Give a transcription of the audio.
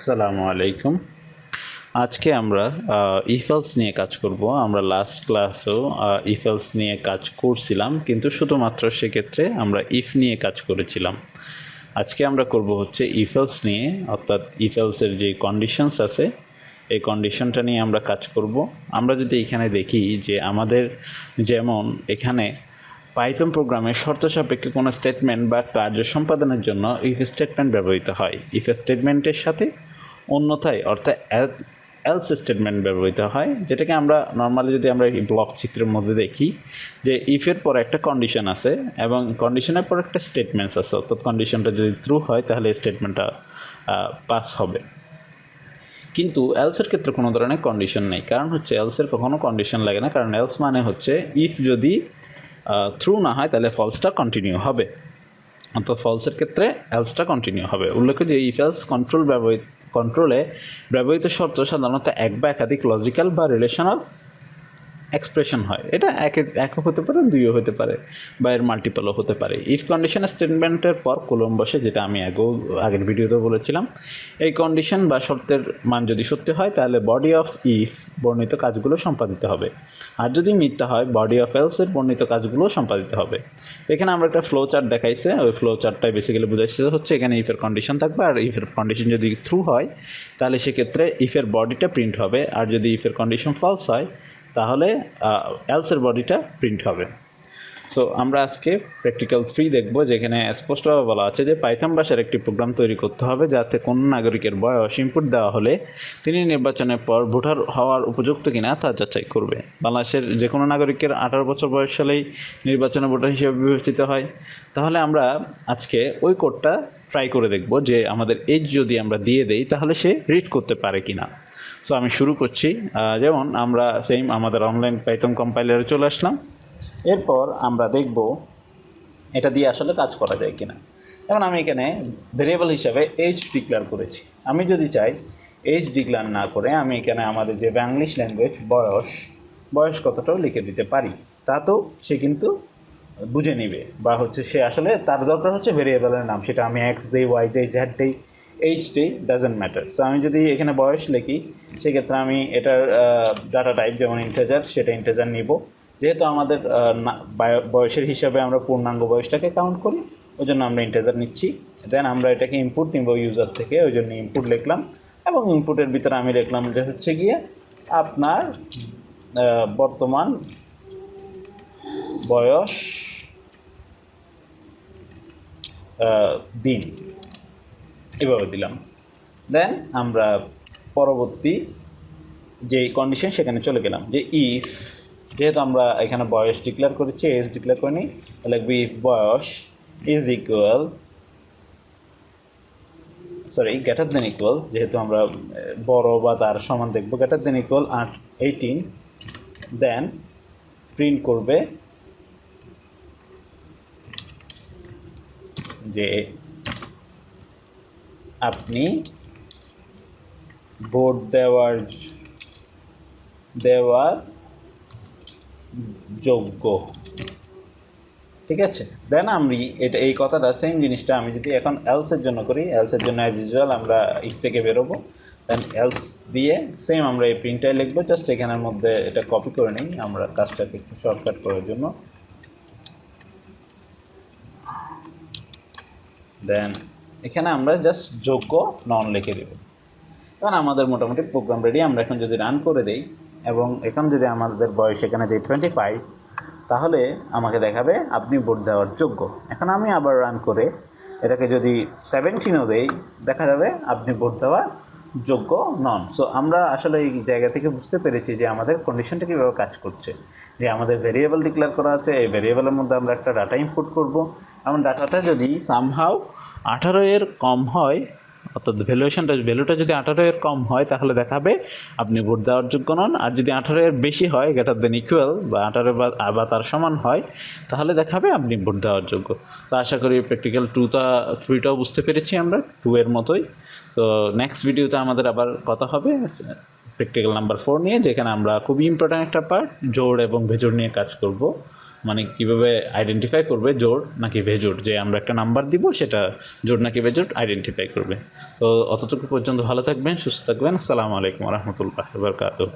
আসসালামু আলাইকুম। আজকে আমরা ইফেলস নিয়ে কাজ করব। আমরা লাস্ট ক্লাসেও ইফেলস নিয়ে কাজ করছিলাম, কিন্তু শুধুমাত্র সেক্ষেত্রে আমরা ইফ নিয়ে কাজ করেছিলাম। আজকে আমরা করব হচ্ছে ইফেলস নিয়ে, অর্থাৎ ইফেলসের যে কন্ডিশনস আছে এই কন্ডিশনটা নিয়ে আমরা কাজ করব। আমরা যদি এখানে দেখি যে আমাদের যেমন এখানে পাইথন প্রোগ্রামে শর্ত সাপেক্ষে কোনো স্টেটমেন্ট বা কার্য সম্পাদনের জন্য ইফ স্টেটমেন্ট ব্যবহৃত হয়। ইফ স্টেটমেন্টের সাথে অন্যথায় অর্থাৎ এলস স্টেটমেন্ট ব্যবহৃত হয়, যেটাকে আমরা নর্মালি যদি আমরা এই ব্লক চিত্রের মধ্যে দেখি যে ইফের পর একটা কন্ডিশন আছে এবং কন্ডিশনের পর একটা স্টেটমেন্টস আছে, অর্থাৎ কন্ডিশনটা যদি ট্রু হয় তাহলে স্টেটমেন্টটা পাস হবে। কিন্তু এলসের ক্ষেত্রে কোনো ধরনের কন্ডিশন নেই, কারণ হচ্ছে এলসের কখনো কন্ডিশন লাগে না, কারণ এলস মানে হচ্ছে ইফ যদি ট্রু না হয় তাহলে ফলসটা কন্টিনিউ হবে, অর্থাৎ ফলসের ক্ষেত্রে এলসটা কন্টিনিউ হবে। উল্লেখ্য যে ইফ এলস কন্ট্রোলে ব্যবহৃত শর্ত সাধারণত এক বা একাধিক লজিক্যাল বা রিলেশনাল এক্সপ্রেশন হয়। এটা একক হতে পারে, দুইও হতে পারে, বা এর মাল্টিপলও হতে পারে। ইফ কন্ডিশন স্টেটমেন্টের পর কলম বসে, যেটা আমি আগের ভিডিওতে বলেছিলাম। এই কন্ডিশন বা শর্তের মান যদি সত্যি হয় তাহলে বডি অফ ইফ বর্ণিত কাজগুলো সম্পাদিত হবে, আর যদি মিথ্যা হয় বডি অফ এলসের বর্ণিত কাজগুলো সম্পাদিত হবে। তো এখানে আমরা একটা ফ্লো চার্ট দেখাইছে, ওই ফ্লো চার্টটাই বেসিক্যালি বোঝাইছে হচ্ছে এখানে ইফের কন্ডিশন থাকবে, আর ইফের কন্ডিশন যদি ট্রু হয় তাহলে সেক্ষেত্রে ইফের বডিটা প্রিন্ট হবে, আর যদি ইফের কন্ডিশন ফলস হয় তাহলে এলসের বডিটা প্রিন্ট হবে। সো আমরা আজকে প্র্যাকটিক্যাল 3 দেখব, যেখানে স্পষ্টভাবে বলা আছে যে পাইথন ভাষার একটি প্রোগ্রাম তৈরি করতে হবে যাতে কোনো নাগরিকের বয়স ইনপুট দেওয়া হলে তিনি নির্বাচনের পর ভোটার হওয়ার উপযুক্ত কিনা তা যাচাই করবে। বাংলাদেশের যে কোনো নাগরিকের 18 বছর বয়স হলেই নির্বাচনে ভোটার হিসেবে বিবেচিত হয়। তাহলে আমরা আজকে ওই কোডটা ট্রাই করে দেখব যে আমাদের এজ যদি আমরা দিয়ে দেই তাহলে সে রিড করতে পারে কিনা। সো আমি শুরু করছি। যেমন আমরা সেম আমাদের অনলাইন পাইথন কম্পাইলারে চলে আসলাম। এরপর আমরা দেখব এটা দিয়ে আসলে কাজ করা যায় কিনা। যেমন আমি এখানে ভেরিয়েবল হিসাবে এজ ডিক্লেয়ার করেছি। আমি যদি চাই এজ ডিক্লেয়ার না করে আমি এখানে আমাদের যে বাংলিশ ল্যাঙ্গুয়েজ বয়স কতটাও লিখে দিতে পারি, তা তো সে কিন্তু বুঝে নিবে, বা হচ্ছে সে আসলে তার দরকার হচ্ছে ভেরিয়েবলের নাম, সেটা আমি এক্স দেই, ওয়াই দেই, জেড দেই, H day doesn't matter. So আমি যদি এখানে বয়স লিখি সেক্ষেত্রে আমি এটার ডাটা টাইপ যেমন ইন্টেজার, সেটা ইন্টেজার নিব। যেহেতু আমাদের বয়সের হিসাবে আমরা পূর্ণাঙ্গ বয়সটাকে কাউন্ট করি, ওই জন্য আমরা ইন্টেজার নিচ্ছি। দেন আমরা এটাকে ইনপুট নিব ইউজার থেকে, ওই জন্য ইনপুট লিখলাম, এবং ইনপুটের ভিতরে আমি লিখলাম যে হচ্ছে গিয়ে আপনার বর্তমান বয়স দিন, এভাবে দিলাম। দেন আমরা পরবর্তী যে কন্ডিশন সেখানে চলে গেলাম যে ইফ, যেহেতু আমরা এখানে বয়স ডিক্লেয়ার করেছি, এজ ডিক্লেয়ার করিনি, লিখবি ইফ বয়স is equal greater than equal, যেহেতু আমরা বড় বা তার সমান দেখবো, greater than equal 18, then print করবে যে আপনি ভোট দেওয়ার যোগ্য। ঠিক আছে, দেন আমি এই কথাটা সেম জিনিসটা আমি যদি এখন এলসের জন্য করি, এলসের জন্য অ্যাজ ইউজুয়াল আমরা ইফ থেকে বেরোবো, দেন এলস দিয়ে সেম আমরা এই প্রিন্টটাই লিখবো। জাস্ট এখানের মধ্যে এটা কপি করে নিই আমরা কাজটাকে একটু শর্টকাট করার জন্য। দেন এখানে আমরা জাস্ট যোগ্য নন লিখে দেব। কারণ আমাদের মোটামুটি প্রোগ্রাম রেডি। আমরা এখন যদি রান করে দেই এবং এখন যদি আমাদের বয়স এখানে দিই 25, তাহলে আমাকে দেখাবে আপনি ভোট দেওয়ার যোগ্য। এখন আমি আবার রান করে এটাকে যদি 17ও দেই, দেখা যাবে আপনি ভোট দেওয়ার যোগ্য নন। সো আমরা আসলে এই জায়গা থেকে বুঝতে পেরেছি যে আমাদের কন্ডিশনটা কীভাবে কাজ করছে। যে আমাদের ভেরিয়েবল ডিক্লেয়ার করা আছে, এই ভেরিয়েবলের মধ্যে আমরা একটা ডাটা ইনপুট করব, এবং ডাটাটা যদি সামহাও 18 এর কম হয়, অর্থাৎ ভ্যালুটা যদি 18 এর কম হয় তাহলে দেখাবে আপনি ভোট দেওয়ার যোগ্য নন, আর যদি 18 এর বেশি হয়, গ্রেটার দেন ইকুয়াল বা 18 বা তার সমান হয়, তাহলে দেখাবে আপনি ভোট দেওয়ার যোগ্য। তো আশা করি প্র্যাকটিক্যাল 3টাও বুঝতে পেরেছি আমরা 2 এর মতোই। তো নেক্সট ভিডিওতে আমাদের আবার কথা হবে প্র্যাকটিক্যাল নাম্বার 4 নিয়ে, যেখানে আমরা খুবই ইম্পর্ট্যান্ট একটা পার্ট জোড় এবং ভেজোড় নিয়ে কাজ করব। মানে কীভাবে আইডেন্টিফাই করবে জোড় নাকি বেজোড়, যে আমরা একটা নাম্বার দিব সেটা জোড় নাকি বেজোড় আইডেন্টিফাই করবে। তো অতটুকু পর্যন্ত ভালো থাকবেন, সুস্থ থাকবেন। আসসালামু আলাইকুম রহমতুল্লাহ বারকাতুহু।